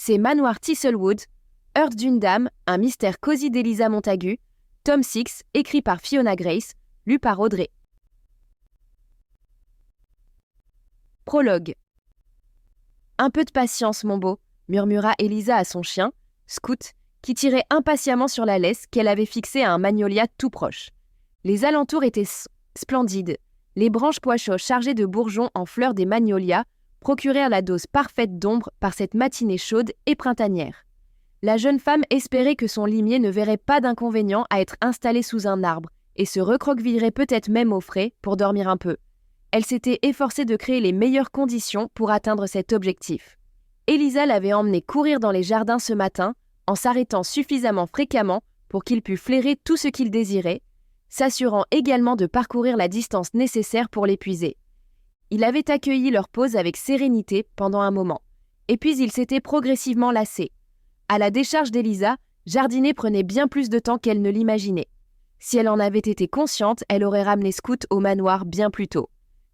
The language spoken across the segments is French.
c'est Manoir Thistlewood, Heurte d'une dame, un mystère cosy d'Eliza Montagu, tome 6, écrit par Fiona Grace, lu par Audrey. Prologue. Un peu de patience, mon beau, murmura Eliza à son chien, Scout, qui tirait impatiemment sur la laisse qu'elle avait fixée à un magnolia tout proche. Les alentours étaient splendides. Les branches pois-chiches chargées de bourgeons en fleurs des magnolias procurèrent la dose parfaite d'ombre par cette matinée chaude et printanière. La jeune femme espérait que son limier ne verrait pas d'inconvénient à être installé sous un arbre et se recroquevillerait peut-être même au frais pour dormir un peu. Elle s'était efforcée de créer les meilleures conditions pour atteindre cet objectif. Eliza l'avait emmené courir dans les jardins ce matin, en s'arrêtant suffisamment fréquemment pour qu'il pût flairer tout ce qu'il désirait, s'assurant également de parcourir la distance nécessaire pour l'épuiser. Il avait accueilli leur pause avec sérénité pendant un moment, et puis il s'était progressivement lassé. À la décharge d'Eliza, jardiner prenait bien plus de temps qu'elle ne l'imaginait. Si elle en avait été consciente, elle aurait ramené Scout au manoir bien plus tôt.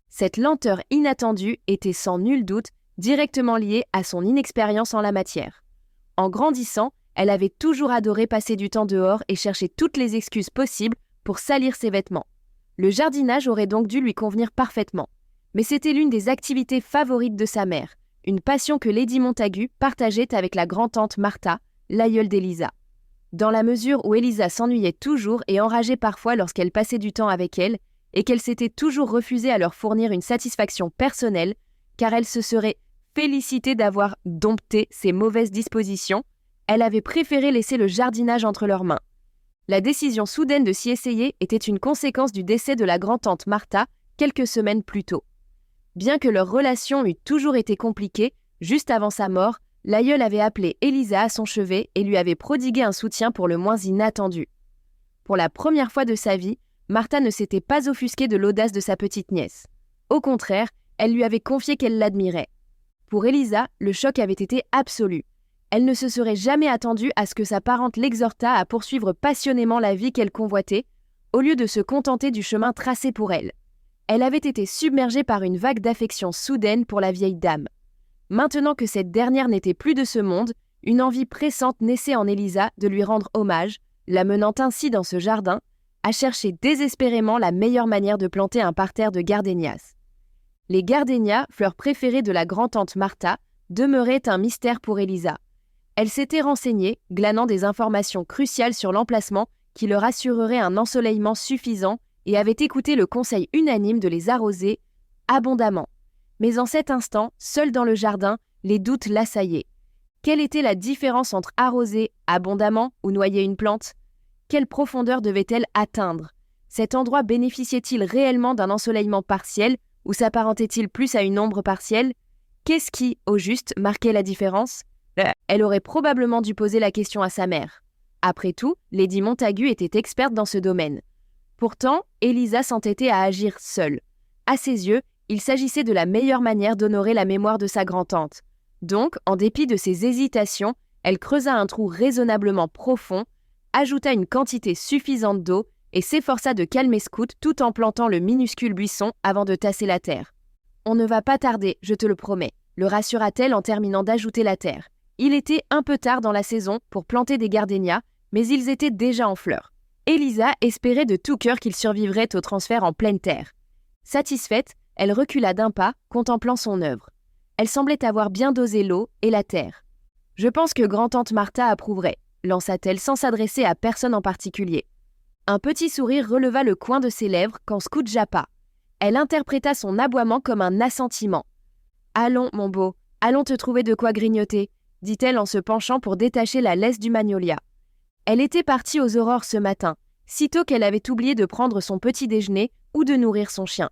Cette lenteur inattendue était sans nul doute directement liée à son inexpérience en la matière. En grandissant, elle avait toujours adoré passer du temps dehors et chercher toutes les excuses possibles pour salir ses vêtements. Le jardinage aurait donc dû lui convenir parfaitement. Mais c'était l'une des activités favorites de sa mère, une passion que Lady Montagu partageait avec la grand-tante Martha, l'aïeule d'Eliza. Dans la mesure où Eliza s'ennuyait toujours et enrageait parfois lorsqu'elle passait du temps avec elle, et qu'elle s'était toujours refusée à leur fournir une satisfaction personnelle, car elle se serait félicitée d'avoir dompté ses mauvaises dispositions, elle avait préféré laisser le jardinage entre leurs mains. La décision soudaine de s'y essayer était une conséquence du décès de la grand-tante Martha quelques semaines plus tôt. Bien que leur relation eût toujours été compliquée, juste avant sa mort, l'aïeule avait appelé Eliza à son chevet et lui avait prodigué un soutien pour le moins inattendu. Pour la première fois de sa vie, Martha ne s'était pas offusquée de l'audace de sa petite nièce. Au contraire, elle lui avait confié qu'elle l'admirait. Pour Eliza, le choc avait été absolu. Elle ne se serait jamais attendue à ce que sa parente l'exhortât à poursuivre passionnément la vie qu'elle convoitait, au lieu de se contenter du chemin tracé pour elle. Elle avait été submergée par une vague d'affection soudaine pour la vieille dame. Maintenant que cette dernière n'était plus de ce monde, une envie pressante naissait en Eliza de lui rendre hommage, la menant ainsi dans ce jardin, à chercher désespérément la meilleure manière de planter un parterre de gardénias. Les gardénias, fleurs préférées de la grand-tante Martha, demeuraient un mystère pour Eliza. Elle s'était renseignée, glanant des informations cruciales sur l'emplacement qui leur assurerait un ensoleillement suffisant et avait écouté le conseil unanime de les arroser abondamment. Mais en cet instant, seule dans le jardin, les doutes l'assaillaient. Quelle était la différence entre arroser abondamment ou noyer une plante ? Quelle profondeur devait-elle atteindre ? Cet endroit bénéficiait-il réellement d'un ensoleillement partiel ou s'apparentait-il plus à une ombre partielle ? Qu'est-ce qui, au juste, marquait la différence ? Elle aurait probablement dû poser la question à sa mère. Après tout, Lady Montagu était experte dans ce domaine. Pourtant, Eliza s'entêtait à agir seule. À ses yeux, il s'agissait de la meilleure manière d'honorer la mémoire de sa grand-tante. Donc, en dépit de ses hésitations, elle creusa un trou raisonnablement profond, ajouta une quantité suffisante d'eau et s'efforça de calmer Scout tout en plantant le minuscule buisson avant de tasser la terre. « On ne va pas tarder, je te le promets », le rassura-t-elle en terminant d'ajouter la terre. Il était un peu tard dans la saison pour planter des gardénias, mais ils étaient déjà en fleurs. Eliza espérait de tout cœur qu'ils survivraient au transfert en pleine terre. Satisfaite, elle recula d'un pas, contemplant son œuvre. Elle semblait avoir bien dosé l'eau et la terre. « Je pense que grand-tante Martha approuverait », lança-t-elle sans s'adresser à personne en particulier. Un petit sourire releva le coin de ses lèvres quand Scout jappa. Elle interpréta son aboiement comme un assentiment. « Allons, mon beau, allons te trouver de quoi grignoter », dit-elle en se penchant pour détacher la laisse du magnolia. Elle était partie aux aurores ce matin, sitôt qu'elle avait oublié de prendre son petit déjeuner ou de nourrir son chien.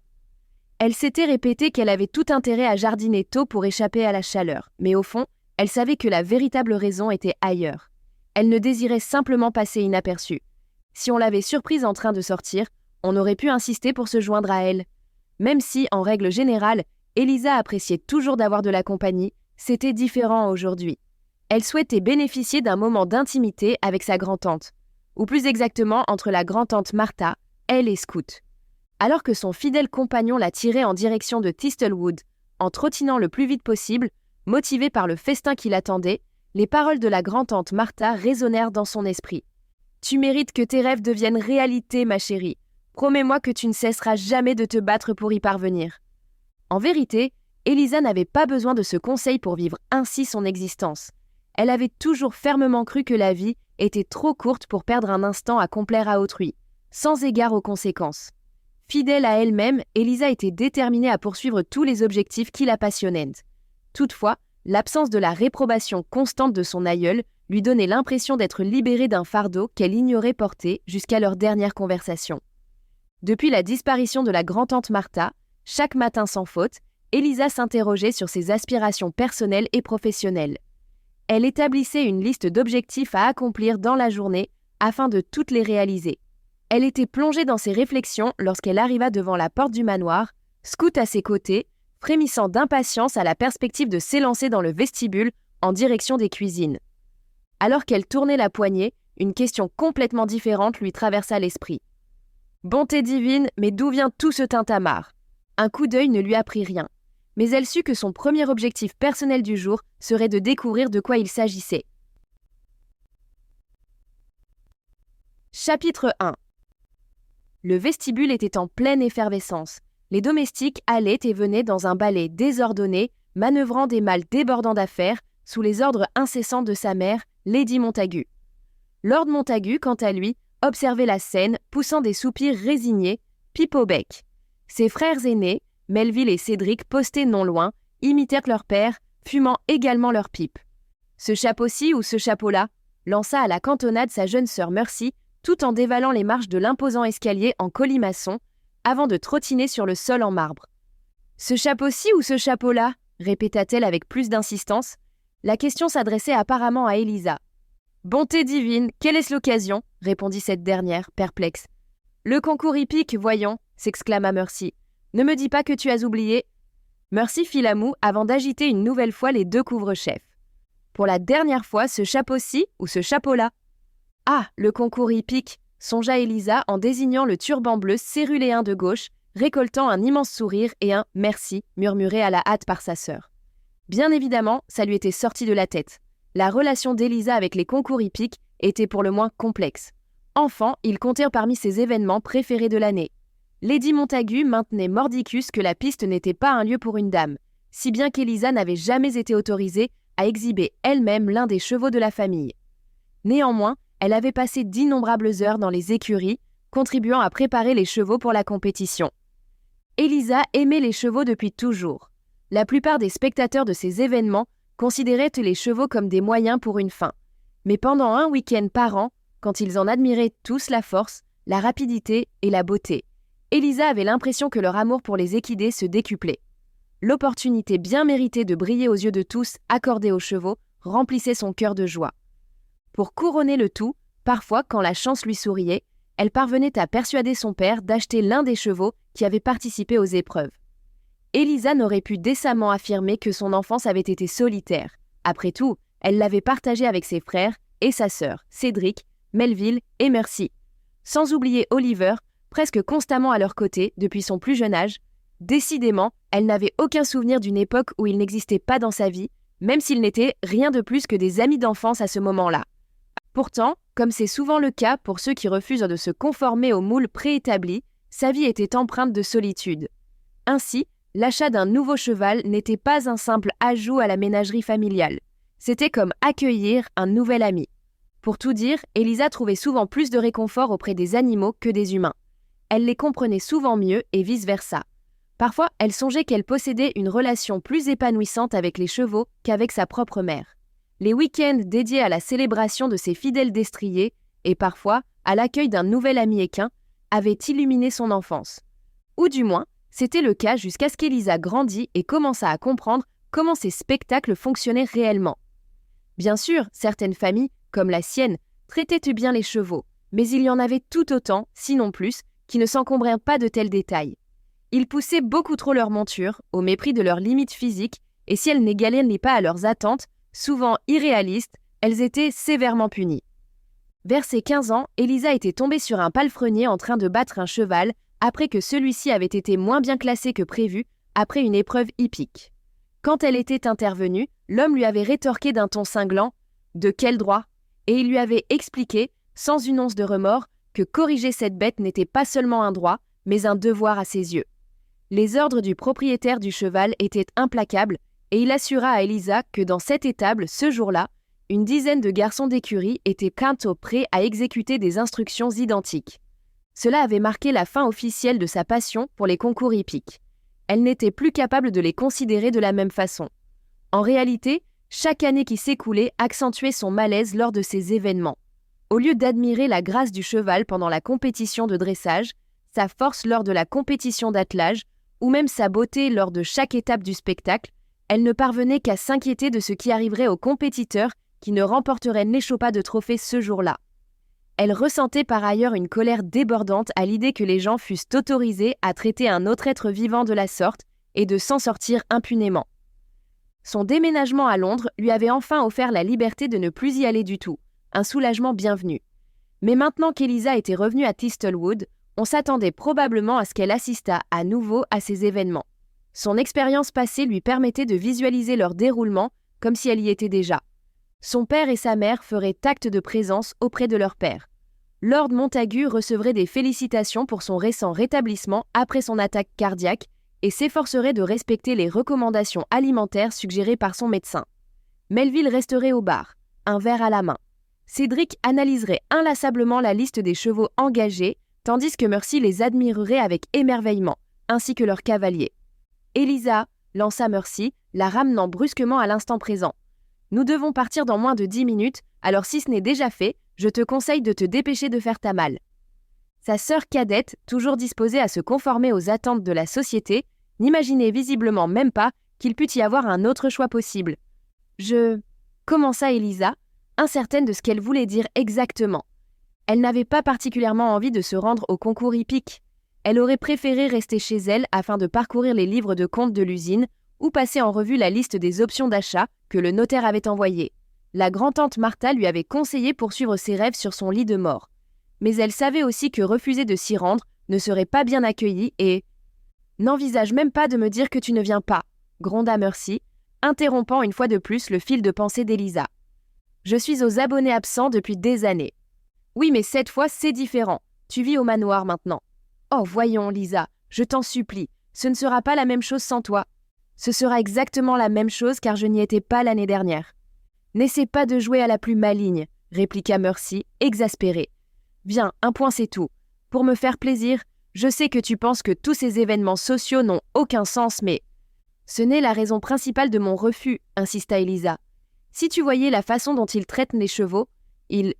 Elle s'était répété qu'elle avait tout intérêt à jardiner tôt pour échapper à la chaleur, mais au fond, elle savait que la véritable raison était ailleurs. Elle ne désirait simplement passer inaperçue. Si on l'avait surprise en train de sortir, on aurait pu insister pour se joindre à elle. Même si, en règle générale, Eliza appréciait toujours d'avoir de la compagnie, c'était différent aujourd'hui. Elle souhaitait bénéficier d'un moment d'intimité avec sa grand-tante, ou plus exactement entre la grand-tante Martha, elle et Scout. Alors que son fidèle compagnon la tirait en direction de Thistlewood, en trottinant le plus vite possible, motivé par le festin qui l'attendait, Les paroles de la grand-tante Martha résonnèrent dans son esprit. « Tu mérites que tes rêves deviennent réalité, ma chérie. Promets-moi que tu ne cesseras jamais de te battre pour y parvenir. » En vérité, Elisa n'avait pas besoin de ce conseil pour vivre ainsi son existence. Elle avait toujours fermement cru que la vie était trop courte pour perdre un instant à complaire à autrui, sans égard aux conséquences. Fidèle à elle-même, Elisa était déterminée à poursuivre tous les objectifs qui la passionnaient. Toutefois, l'absence de la réprobation constante de son aïeul lui donnait l'impression d'être libérée d'un fardeau qu'elle ignorait porter jusqu'à leur dernière conversation. Depuis la disparition de la grand-tante Martha, chaque matin sans faute, Elisa s'interrogeait sur ses aspirations personnelles et professionnelles. Elle établissait une liste d'objectifs à accomplir dans la journée afin de toutes les réaliser. Elle était plongée dans ses réflexions lorsqu'elle arriva devant la porte du manoir, Scout à ses côtés, frémissant d'impatience à la perspective de s'élancer dans le vestibule en direction des cuisines. Alors qu'elle tournait la poignée, une question complètement différente lui traversa l'esprit. « Bonté divine, mais d'où vient tout ce tintamarre ?» Un coup d'œil ne lui apprit rien, mais elle sut que son premier objectif personnel du jour serait de découvrir de quoi il s'agissait. Chapitre 1. Le vestibule était en pleine effervescence. Les domestiques allaient et venaient dans un balai désordonné, manœuvrant des malles débordant d'affaires sous les ordres incessants de sa mère, Lady Montagu. Lord Montagu, quant à lui, observait la scène, poussant des soupirs résignés, pipe au bec. Ses frères aînés, Melville et Cédric, postés non loin, imitèrent leur père, fumant également leur pipe. « Ce chapeau-ci ou ce chapeau-là » lança à la cantonade sa jeune sœur Mercy, tout en dévalant les marches de l'imposant escalier en colimaçon, avant de trottiner sur le sol en marbre. « Ce chapeau-ci ou ce chapeau-là » répéta-t-elle avec plus d'insistance. La question s'adressait apparemment à Elisa. « Bonté divine, quelle est-ce l'occasion » répondit cette dernière, perplexe. « Le concours hippique, voyons » s'exclama Mercy. « Ne me dis pas que tu as oublié. » Mercy fit la moue avant d'agiter une nouvelle fois les deux couvre-chefs. « Pour la dernière fois, ce chapeau-ci ou ce chapeau-là » « Ah, le concours hippique » songea Elisa en désignant le turban bleu céruléen de gauche, récoltant un immense sourire et un « merci » murmuré à la hâte par sa sœur. Bien évidemment, ça lui était sorti de la tête. La relation d'Elisa avec les concours hippiques était pour le moins complexe. Enfant, ils comptèrent parmi ses événements préférés de l'année. Lady Montagu maintenait mordicus que la piste n'était pas un lieu pour une dame, si bien qu'Elisa n'avait jamais été autorisée à exhiber elle-même l'un des chevaux de la famille. Néanmoins, elle avait passé d'innombrables heures dans les écuries, contribuant à préparer les chevaux pour la compétition. Elisa aimait les chevaux depuis toujours. La plupart des spectateurs de ces événements considéraient les chevaux comme des moyens pour une fin. Mais pendant un week-end par an, quand ils en admiraient tous la force, la rapidité et la beauté, Elisa avait l'impression que leur amour pour les équidés se décuplait. L'opportunité bien méritée de briller aux yeux de tous accordée aux chevaux remplissait son cœur de joie. Pour couronner le tout, parfois, quand la chance lui souriait, elle parvenait à persuader son père d'acheter l'un des chevaux qui avaient participé aux épreuves. Elisa n'aurait pu décemment affirmer que son enfance avait été solitaire. Après tout, elle l'avait partagée avec ses frères et sa sœur, Cédric, Melville et Mercy. Sans oublier Oliver, presque constamment à leur côté depuis son plus jeune âge. Décidément, elle n'avait aucun souvenir d'une époque où il n'existait pas dans sa vie, même s'ils n'étaient rien de plus que des amis d'enfance à ce moment-là. Pourtant, comme c'est souvent le cas pour ceux qui refusent de se conformer aux moules préétablis, sa vie était empreinte de solitude. Ainsi, l'achat d'un nouveau cheval n'était pas un simple ajout à la ménagerie familiale. C'était comme accueillir un nouvel ami. Pour tout dire, Elisa trouvait souvent plus de réconfort auprès des animaux que des humains. Elle les comprenait souvent mieux et vice-versa. Parfois, elle songeait qu'elle possédait une relation plus épanouissante avec les chevaux qu'avec sa propre mère. Les week-ends dédiés à la célébration de ses fidèles destriers et parfois à l'accueil d'un nouvel ami équin avaient illuminé son enfance. Ou du moins, c'était le cas jusqu'à ce qu'Elisa grandit et commença à comprendre comment ces spectacles fonctionnaient réellement. Bien sûr, certaines familles, comme la sienne, traitaient bien les chevaux, mais il y en avait tout autant, sinon plus, qui ne s'encombraient pas de tels détails. Ils poussaient beaucoup trop leur monture, au mépris de leurs limites physiques, et si elles n'égalaient pas à leurs attentes, souvent irréalistes, elles étaient sévèrement punies. Vers ses 15 ans, Elisa était tombée sur un palefrenier en train de battre un cheval après que celui-ci avait été moins bien classé que prévu après une épreuve hippique. Quand elle était intervenue, l'homme lui avait rétorqué d'un ton cinglant De quel droit? Et il lui avait expliqué, sans une once de remords, que corriger cette bête n'était pas seulement un droit, mais un devoir à ses yeux. Les ordres du propriétaire du cheval étaient implacables, et il assura à Elisa que dans cette étable, ce jour-là, une dizaine de garçons d'écurie étaient quinto prêts à exécuter des instructions identiques. Cela avait marqué la fin officielle de sa passion pour les concours hippiques. Elle n'était plus capable de les considérer de la même façon. En réalité, chaque année qui s'écoulait accentuait son malaise lors de ces événements. Au lieu d'admirer la grâce du cheval pendant la compétition de dressage, sa force lors de la compétition d'attelage, ou même sa beauté lors de chaque étape du spectacle, elle ne parvenait qu'à s'inquiéter de ce qui arriverait aux compétiteurs qui ne remporteraient n'échoppa de trophée ce jour-là. Elle ressentait par ailleurs une colère débordante à l'idée que les gens fussent autorisés à traiter un autre être vivant de la sorte et de s'en sortir impunément. Son déménagement à Londres lui avait enfin offert la liberté de ne plus y aller du tout, un soulagement bienvenu. Mais maintenant qu'Elisa était revenue à Thistlewood, on s'attendait probablement à ce qu'elle assistât à nouveau à ces événements. Son expérience passée lui permettait de visualiser leur déroulement comme si elle y était déjà. Son père et sa mère feraient acte de présence auprès de leur père. Lord Montagu recevrait des félicitations pour son récent rétablissement après son attaque cardiaque et s'efforcerait de respecter les recommandations alimentaires suggérées par son médecin. Melville resterait au bar, un verre à la main. Cédric analyserait inlassablement la liste des chevaux engagés, tandis que Mercy les admirerait avec émerveillement, ainsi que leurs cavaliers. « Elisa » lança Mercy, la ramenant brusquement à l'instant présent. « Nous devons partir dans moins de 10 minutes, alors si ce n'est déjà fait, je te conseille de te dépêcher de faire ta malle. » Sa sœur cadette, toujours disposée à se conformer aux attentes de la société, n'imaginait visiblement même pas qu'il pût y avoir un autre choix possible. Commença Elisa, incertaine de ce qu'elle voulait dire exactement. Elle n'avait pas particulièrement envie de se rendre au concours hippique. Elle aurait préféré rester chez elle afin de parcourir les livres de comptes de l'usine ou passer en revue la liste des options d'achat que le notaire avait envoyée. La grand-tante Martha lui avait conseillé poursuivre ses rêves sur son lit de mort. Mais elle savait aussi que refuser de s'y rendre ne serait pas bien accueilli et... « N'envisage même pas de me dire que tu ne viens pas », gronda Mercy, interrompant une fois de plus le fil de pensée d'Elisa. « Je suis aux abonnés absents depuis des années. »« Oui, mais cette fois, c'est différent. Tu vis au manoir maintenant. »« Oh, voyons, Lisa, je t'en supplie, ce ne sera pas la même chose sans toi. »« Ce sera exactement la même chose car je n'y étais pas l'année dernière. »« N'essaie pas de jouer à la plus maligne, » répliqua Mercy, exaspérée. « Viens, un point c'est tout. Pour me faire plaisir, je sais que tu penses que tous ces événements sociaux n'ont aucun sens, mais... » « Ce n'est la raison principale de mon refus, » insista Elisa. « Si tu voyais la façon dont ils traitent les chevaux, ils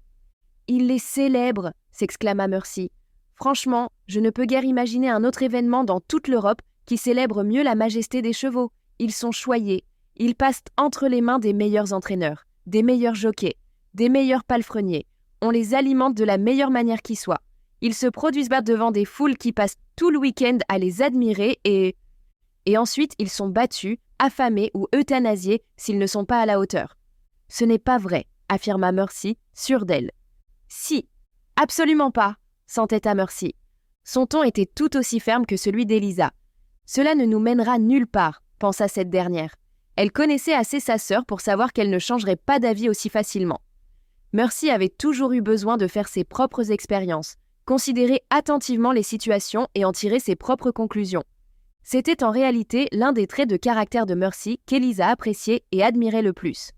les célèbrent, » s'exclama Mercy. « Franchement, je ne peux guère imaginer un autre événement dans toute l'Europe qui célèbre mieux la majesté des chevaux. Ils sont choyés, ils passent entre les mains des meilleurs entraîneurs, des meilleurs jockeys, des meilleurs palefreniers. On les alimente de la meilleure manière qui soit. Ils se produisent devant des foules qui passent tout le week-end à les admirer et ensuite ils sont battus, affamés ou euthanasiés s'ils ne sont pas à la hauteur. »« Ce n'est pas vrai, » affirma Mercy, sûre d'elle. « Si, absolument pas, » s'entêta Mercy. Son ton était tout aussi ferme que celui d'Elisa. « Cela ne nous mènera nulle part, » pensa cette dernière. Elle connaissait assez sa sœur pour savoir qu'elle ne changerait pas d'avis aussi facilement. Mercy avait toujours eu besoin de faire ses propres expériences, considérer attentivement les situations et en tirer ses propres conclusions. C'était en réalité l'un des traits de caractère de Mercy qu'Elisa appréciait et admirait le plus.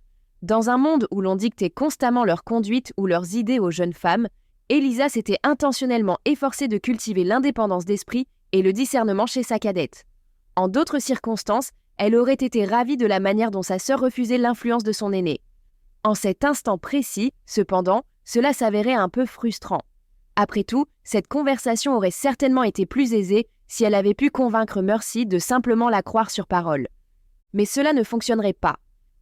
Dans un monde où l'on dictait constamment leur conduite ou leurs idées aux jeunes femmes, Elisa s'était intentionnellement efforcée de cultiver l'indépendance d'esprit et le discernement chez sa cadette. En d'autres circonstances, elle aurait été ravie de la manière dont sa sœur refusait l'influence de son aînée. En cet instant précis, cependant, cela s'avérait un peu frustrant. Après tout, cette conversation aurait certainement été plus aisée si elle avait pu convaincre Mercy de simplement la croire sur parole. Mais cela ne fonctionnerait pas.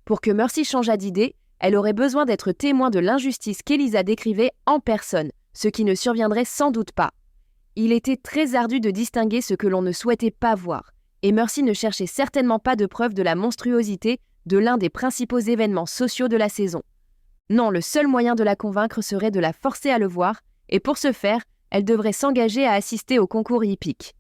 Pour que Mercy changeât d'idée, elle aurait besoin d'être témoin de l'injustice qu'Elisa décrivait en personne, ce qui ne surviendrait sans doute pas. Il était très ardu de distinguer ce que l'on ne souhaitait pas voir, et Mercy ne cherchait certainement pas de preuve de la monstruosité de l'un des principaux événements sociaux de la saison. Non, le seul moyen de la convaincre serait de la forcer à le voir, et pour ce faire, elle devrait s'engager à assister au concours hippique.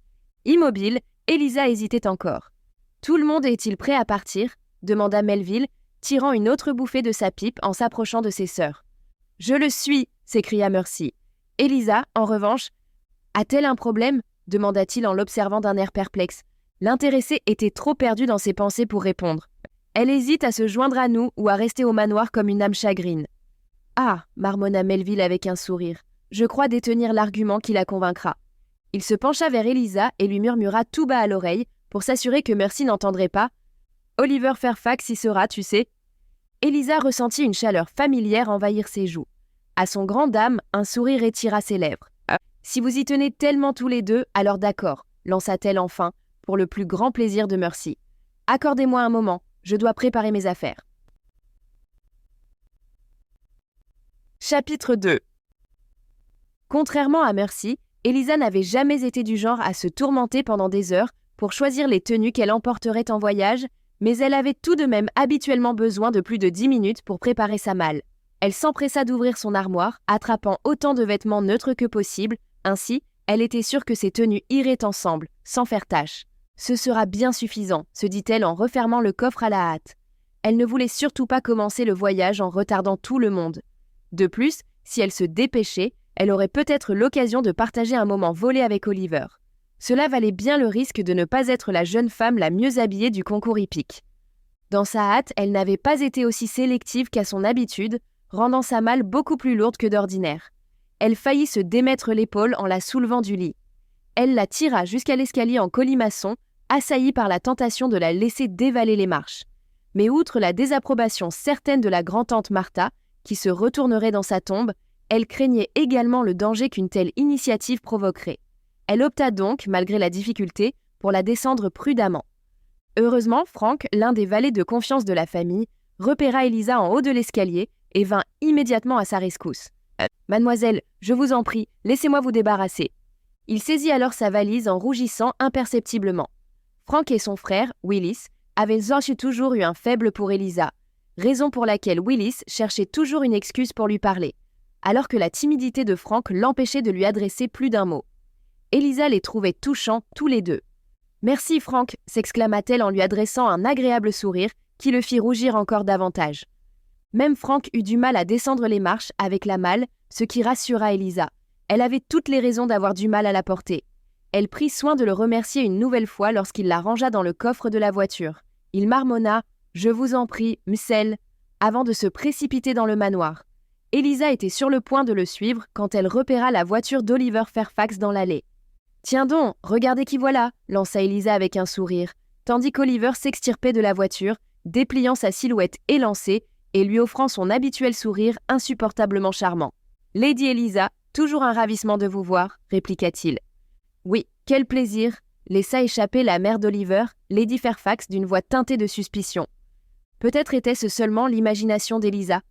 Immobile, Elisa hésitait encore. « Tout le monde est-il prêt à partir ?» demanda Melville, tirant une autre bouffée de sa pipe en s'approchant de ses sœurs. « Je le suis !» s'écria Mercy. Elisa, en revanche, « A-t-elle un problème ?» demanda-t-il en l'observant d'un air perplexe. L'intéressé était trop perdu dans ses pensées pour répondre. Elle hésite à se joindre à nous ou à rester au manoir comme une âme chagrine. « Ah !» marmonna Melville avec un sourire. « Je crois détenir l'argument qui la convaincra. » Il se pencha vers Elisa et lui murmura tout bas à l'oreille pour s'assurer que Mercy n'entendrait pas. « Oliver Fairfax y sera, tu sais. » Elisa ressentit une chaleur familière envahir ses joues. À son grand dame, un sourire étira ses lèvres. « Si vous y tenez tellement tous les deux, alors d'accord, » lança-t-elle enfin, pour le plus grand plaisir de Mercy. « Accordez-moi un moment, je dois préparer mes affaires. » Chapitre 2. Contrairement à Mercy, Elisa n'avait jamais été du genre à se tourmenter pendant des heures pour choisir les tenues qu'elle emporterait en voyage, mais elle avait tout de même habituellement besoin de plus de 10 minutes pour préparer sa malle. Elle s'empressa d'ouvrir son armoire, attrapant autant de vêtements neutres que possible, ainsi, elle était sûre que ses tenues iraient ensemble, sans faire tache. « Ce sera bien suffisant », se dit-elle en refermant le coffre à la hâte. Elle ne voulait surtout pas commencer le voyage en retardant tout le monde. De plus, si elle se dépêchait, elle aurait peut-être l'occasion de partager un moment volé avec Oliver. Cela valait bien le risque de ne pas être la jeune femme la mieux habillée du concours hippique. Dans sa hâte, elle n'avait pas été aussi sélective qu'à son habitude, rendant sa malle beaucoup plus lourde que d'ordinaire. Elle faillit se démettre l'épaule en la soulevant du lit. Elle la tira jusqu'à l'escalier en colimaçon, assaillie par la tentation de la laisser dévaler les marches. Mais outre la désapprobation certaine de la grand-tante Martha, qui se retournerait dans sa tombe, elle craignait également le danger qu'une telle initiative provoquerait. Elle opta donc, malgré la difficulté, pour la descendre prudemment. Heureusement, Frank, l'un des valets de confiance de la famille, repéra Elisa en haut de l'escalier et vint immédiatement à sa rescousse. « Mademoiselle, je vous en prie, laissez-moi vous débarrasser. » Il saisit alors sa valise en rougissant imperceptiblement. Frank et son frère, Willis, avaient toujours eu un faible pour Elisa, raison pour laquelle Willis cherchait toujours une excuse pour lui parler, alors que la timidité de Frank l'empêchait de lui adresser plus d'un mot. Elisa les trouvait touchants tous les deux. « Merci Frank !» s'exclama-t-elle en lui adressant un agréable sourire qui le fit rougir encore davantage. Même Frank eut du mal à descendre les marches avec la malle, ce qui rassura Elisa. Elle avait toutes les raisons d'avoir du mal à la porter. Elle prit soin de le remercier une nouvelle fois lorsqu'il la rangea dans le coffre de la voiture. Il marmonna « Je vous en prie, m'selle » avant de se précipiter dans le manoir. Elisa était sur le point de le suivre quand elle repéra la voiture d'Oliver Fairfax dans l'allée. « Tiens donc, regardez qui voilà !» lança Elisa avec un sourire, tandis qu'Oliver s'extirpait de la voiture, dépliant sa silhouette élancée et lui offrant son habituel sourire insupportablement charmant. « Lady Elisa, toujours un ravissement de vous voir », répliqua-t-il. « Oui, quel plaisir !» laissa échapper la mère d'Oliver, Lady Fairfax, d'une voix teintée de suspicion. Peut-être était-ce seulement l'imagination d'Elisa.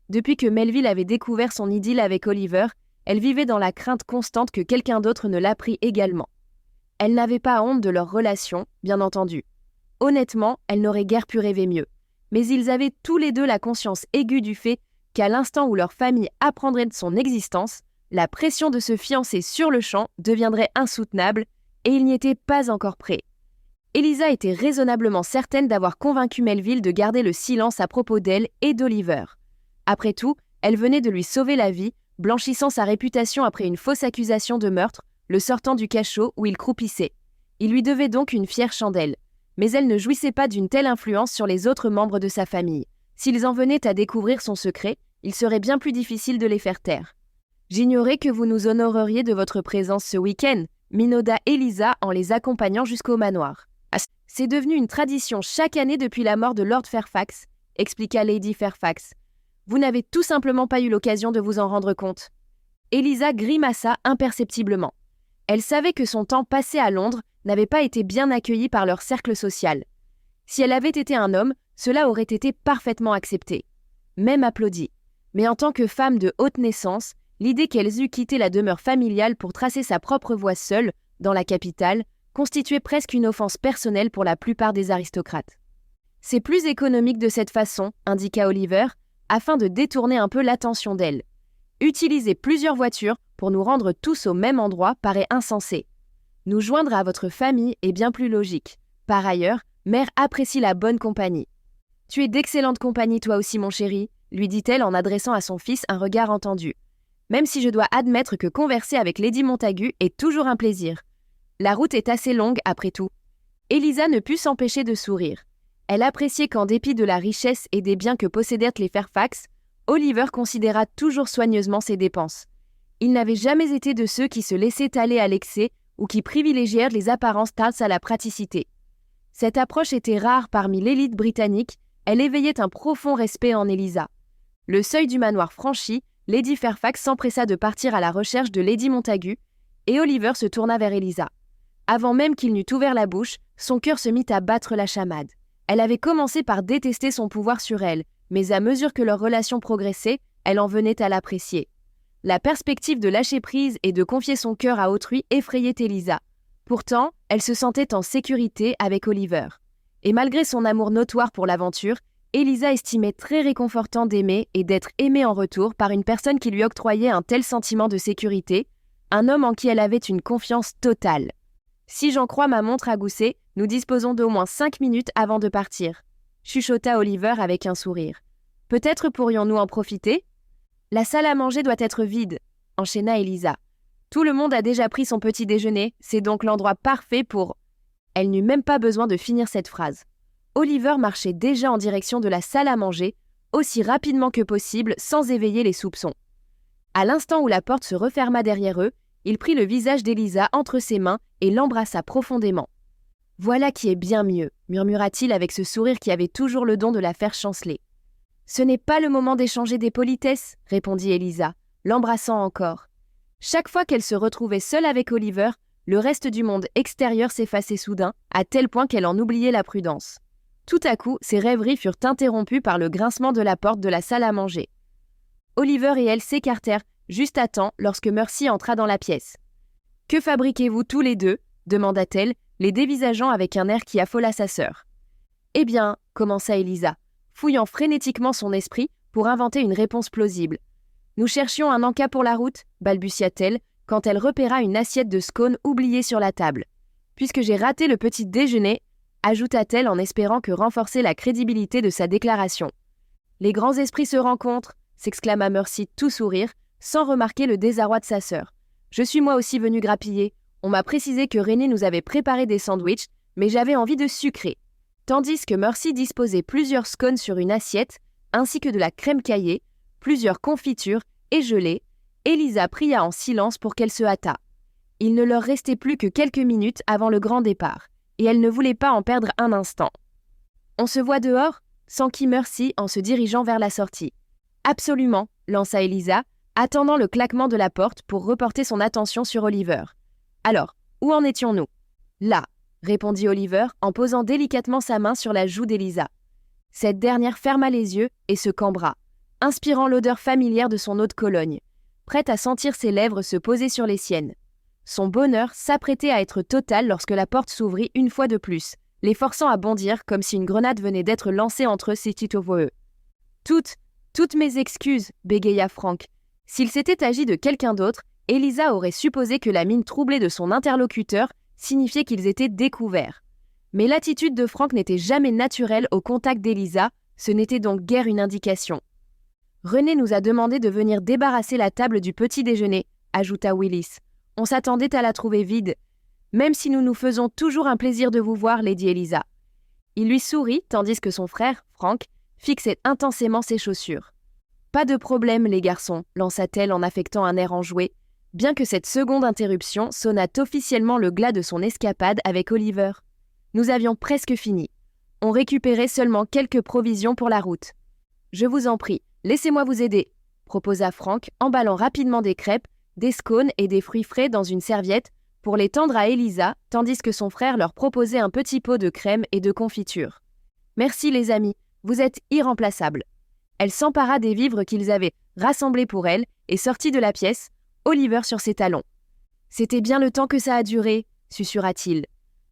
Depuis que Melville avait découvert son idylle avec Oliver, elle vivait dans la crainte constante que quelqu'un d'autre ne l'apprît également. Elle n'avait pas honte de leur relation, bien entendu. Honnêtement, elle n'aurait guère pu rêver mieux. Mais ils avaient tous les deux la conscience aiguë du fait qu'à l'instant où leur famille apprendrait de son existence, la pression de se fiancer sur le champ deviendrait insoutenable, et ils n'y étaient pas encore prêts. Elisa était raisonnablement certaine d'avoir convaincu Melville de garder le silence à propos d'elle et d'Oliver. Après tout, elle venait de lui sauver la vie, blanchissant sa réputation après une fausse accusation de meurtre, le sortant du cachot où il croupissait. Il lui devait donc une fière chandelle. Mais elle ne jouissait pas d'une telle influence sur les autres membres de sa famille. S'ils en venaient à découvrir son secret, il serait bien plus difficile de les faire taire. « J'ignorais que vous nous honoreriez de votre présence ce week-end », minauda Elisa en les accompagnant jusqu'au manoir. « C'est devenu une tradition chaque année depuis la mort de Lord Fairfax », expliqua Lady Fairfax. « Vous n'avez tout simplement pas eu l'occasion de vous en rendre compte. » Elisa grimaça imperceptiblement. Elle savait que son temps passé à Londres n'avait pas été bien accueilli par leur cercle social. Si elle avait été un homme, cela aurait été parfaitement accepté, même applaudi. Mais en tant que femme de haute naissance, l'idée qu'elle eût quitté la demeure familiale pour tracer sa propre voie seule, dans la capitale, constituait presque une offense personnelle pour la plupart des aristocrates. « C'est plus économique de cette façon », indiqua Oliver, afin de détourner un peu l'attention d'elle. « Utiliser plusieurs voitures pour nous rendre tous au même endroit paraît insensé. Nous joindre à votre famille est bien plus logique. Par ailleurs, mère apprécie la bonne compagnie. » Tu es d'excellente compagnie toi aussi mon chéri, lui dit-elle en adressant à son fils un regard entendu. Même si je dois admettre que converser avec Lady Montagu est toujours un plaisir. La route est assez longue après tout. Elisa ne put s'empêcher de sourire. Elle appréciait qu'en dépit de la richesse et des biens que possédèrent les Fairfax, Oliver considéra toujours soigneusement ses dépenses. Il n'avait jamais été de ceux qui se laissaient aller à l'excès ou qui privilégièrent les apparences face à la praticité. Cette approche était rare parmi l'élite britannique, elle éveillait un profond respect en Elisa. Le seuil du manoir franchi, Lady Fairfax s'empressa de partir à la recherche de Lady Montagu, et Oliver se tourna vers Elisa. Avant même qu'il n'eût ouvert la bouche, son cœur se mit à battre la chamade. Elle avait commencé par détester son pouvoir sur elle, mais à mesure que leur relation progressait, elle en venait à l'apprécier. La perspective de lâcher prise et de confier son cœur à autrui effrayait Elisa. Pourtant, elle se sentait en sécurité avec Oliver. Et malgré son amour notoire pour l'aventure, Elisa estimait très réconfortant d'aimer et d'être aimée en retour par une personne qui lui octroyait un tel sentiment de sécurité, un homme en qui elle avait une confiance totale. Si j'en crois ma montre à gousset, nous disposons d'au moins 5 minutes avant de partir, chuchota Oliver avec un sourire. Peut-être pourrions-nous en profiter ? La salle à manger doit être vide, enchaîna Elisa. Tout le monde a déjà pris son petit déjeuner, c'est donc l'endroit parfait pour... Elle n'eut même pas besoin de finir cette phrase. Oliver marchait déjà en direction de la salle à manger, aussi rapidement que possible, sans éveiller les soupçons. À l'instant où la porte se referma derrière eux, il prit le visage d'Elisa entre ses mains et l'embrassa profondément. « Voilà qui est bien mieux », murmura-t-il avec ce sourire qui avait toujours le don de la faire chanceler. « Ce n'est pas le moment d'échanger des politesses », répondit Elisa, l'embrassant encore. Chaque fois qu'elle se retrouvait seule avec Oliver, le reste du monde extérieur s'effaçait soudain, à tel point qu'elle en oubliait la prudence. Tout à coup, ses rêveries furent interrompues par le grincement de la porte de la salle à manger. Oliver et elle s'écartèrent juste à temps lorsque Mercy entra dans la pièce. « Que fabriquez-vous tous les deux » demanda-t-elle, les dévisageant avec un air qui affola sa sœur. « Eh bien, » commença Elisa, fouillant frénétiquement son esprit pour inventer une réponse plausible. « Nous cherchions un encas pour la route » balbutia-t-elle, quand elle repéra une assiette de scones oubliée sur la table. « Puisque j'ai raté le petit déjeuner » ajouta-t-elle en espérant que renforcer la crédibilité de sa déclaration. « Les grands esprits se rencontrent » s'exclama Mercy tout sourire, sans remarquer le désarroi de sa sœur. « Je suis moi aussi venue grappiller. On m'a précisé que René nous avait préparé des sandwichs, mais j'avais envie de sucré. » Tandis que Mercy disposait plusieurs scones sur une assiette, ainsi que de la crème caillée, plusieurs confitures et gelées, Elisa pria en silence pour qu'elle se hâtât. Il ne leur restait plus que quelques minutes avant le grand départ, et elle ne voulait pas en perdre un instant. « On se voit dehors » s'enquit Mercy en se dirigeant vers la sortie. « Absolument » lança Elisa, attendant le claquement de la porte pour reporter son attention sur Oliver. « Alors, où en étions-nous »« Là » répondit Oliver en posant délicatement sa main sur la joue d'Elisa. Cette dernière ferma les yeux et se cambra, inspirant l'odeur familière de son eau de Cologne, prête à sentir ses lèvres se poser sur les siennes. Son bonheur s'apprêtait à être total lorsque la porte s'ouvrit une fois de plus, les forçant à bondir comme si une grenade venait d'être lancée entre eux, eux. Toutes mes excuses, bégaya Frank. S'il s'était agi de quelqu'un d'autre, Elisa aurait supposé que la mine troublée de son interlocuteur signifiait qu'ils étaient découverts. Mais l'attitude de Frank n'était jamais naturelle au contact d'Elisa, ce n'était donc guère une indication. « René nous a demandé de venir débarrasser la table du petit déjeuner », ajouta Willis. « On s'attendait à la trouver vide. Même si nous nous faisons toujours un plaisir de vous voir, Lady Elisa. » Il lui sourit, tandis que son frère, Frank, fixait intensément ses chaussures. « Pas de problème, les garçons », lança-t-elle en affectant un air enjoué, bien que cette seconde interruption sonnât officiellement le glas de son escapade avec Oliver. Nous avions presque fini. On récupérait seulement quelques provisions pour la route. « Je vous en prie, laissez-moi vous aider », proposa Frank, emballant rapidement des crêpes, des scones et des fruits frais dans une serviette pour les tendre à Elisa, tandis que son frère leur proposait un petit pot de crème et de confiture. « Merci les amis, vous êtes irremplaçables. » Elle s'empara des vivres qu'ils avaient rassemblés pour elle et sortit de la pièce, Oliver sur ses talons. « C'était bien le temps que ça a duré » susurra-t-il.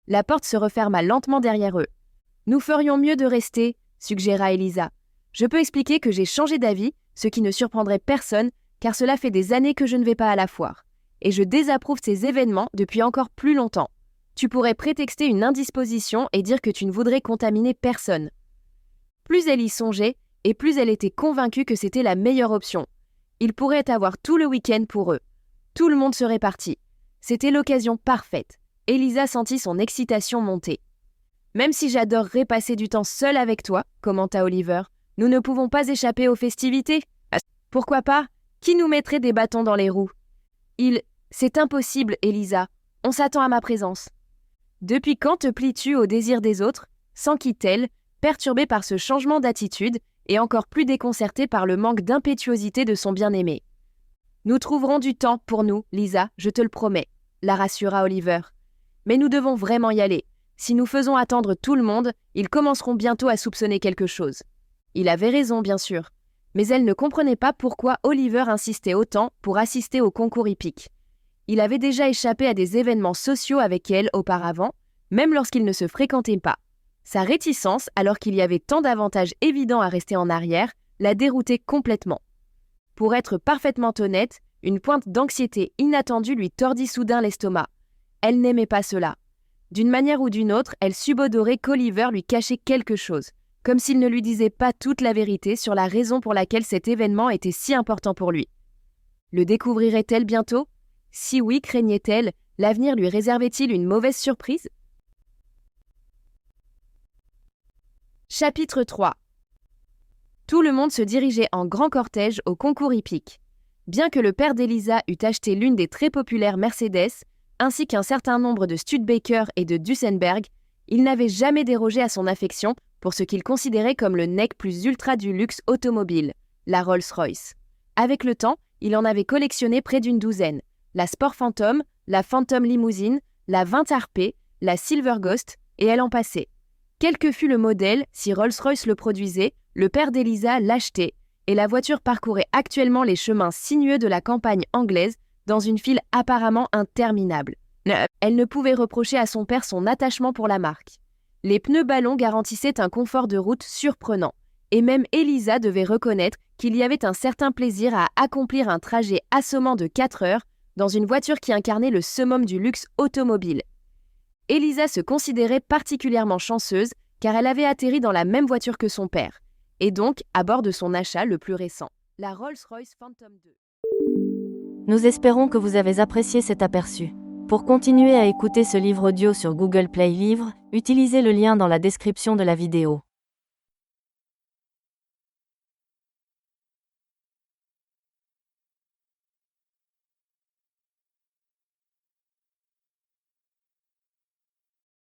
La porte se referma lentement derrière eux. « Nous ferions mieux de rester » suggéra Elisa. « Je peux expliquer que j'ai changé d'avis, ce qui ne surprendrait personne, car cela fait des années que je ne vais pas à la foire. Et je désapprouve ces événements depuis encore plus longtemps. Tu pourrais prétexter une indisposition et dire que tu ne voudrais contaminer personne. » Plus elle y songeait, et plus elle était convaincue que c'était la meilleure option. Ils pourraient avoir tout le week-end pour eux. Tout le monde serait parti. C'était l'occasion parfaite. Elisa sentit son excitation monter. « Même si j'adorerais passer du temps seule avec toi, » commenta Oliver, « nous ne pouvons pas échapper aux festivités. » « Pourquoi pas ? Qui nous mettrait des bâtons dans les roues ? » « C'est impossible, Elisa. On s'attend à ma présence. » « Depuis quand te plies-tu au désir des autres ?» s'enquit-elle, perturbée par ce changement d'attitude et encore plus déconcertée par le manque d'impétuosité de son bien-aimé. « Nous trouverons du temps pour nous, Lisa, je te le promets, » la rassura Oliver. « Mais nous devons vraiment y aller. Si nous faisons attendre tout le monde, ils commenceront bientôt à soupçonner quelque chose. » Il avait raison, bien sûr. Mais elle ne comprenait pas pourquoi Oliver insistait autant pour assister au concours hippique. Il avait déjà échappé à des événements sociaux avec elle auparavant, même lorsqu'ils ne se fréquentaient pas. Sa réticence, alors qu'il y avait tant d'avantages évidents à rester en arrière, la déroutait complètement. Pour être parfaitement honnête, une pointe d'anxiété inattendue lui tordit soudain l'estomac. Elle n'aimait pas cela. D'une manière ou d'une autre, elle subodorait qu'Oliver lui cachait quelque chose, comme s'il ne lui disait pas toute la vérité sur la raison pour laquelle cet événement était si important pour lui. Le découvrirait-elle bientôt ? Si oui, craignait-elle, l'avenir lui réservait-il une mauvaise surprise ? Chapitre 3. Tout le monde se dirigeait en grand cortège au concours hippique. Bien que le père d'Elisa eût acheté l'une des très populaires Mercedes, ainsi qu'un certain nombre de Studebaker et de Duesenberg, il n'avait jamais dérogé à son affection pour ce qu'il considérait comme le nec plus ultra du luxe automobile, la Rolls-Royce. Avec le temps, il en avait collectionné près d'une douzaine, la Sport Phantom, la Phantom Limousine, la 20 Harpé, la Silver Ghost, et elle en passait. Quel que fût le modèle, si Rolls-Royce le produisait, le père d'Elisa l'achetait, et la voiture parcourait actuellement les chemins sinueux de la campagne anglaise dans une file apparemment interminable. Elle ne pouvait reprocher à son père son attachement pour la marque. Les pneus ballons garantissaient un confort de route surprenant, et même Elisa devait reconnaître qu'il y avait un certain plaisir à accomplir un trajet assommant de 4 heures dans une voiture qui incarnait le summum du luxe automobile. Elisa se considérait particulièrement chanceuse car elle avait atterri dans la même voiture que son père, et donc à bord de son achat le plus récent, la Rolls-Royce Phantom 2. Nous espérons que vous avez apprécié cet aperçu. Pour continuer à écouter ce livre audio sur Google Play Livres, utilisez le lien dans la description de la vidéo.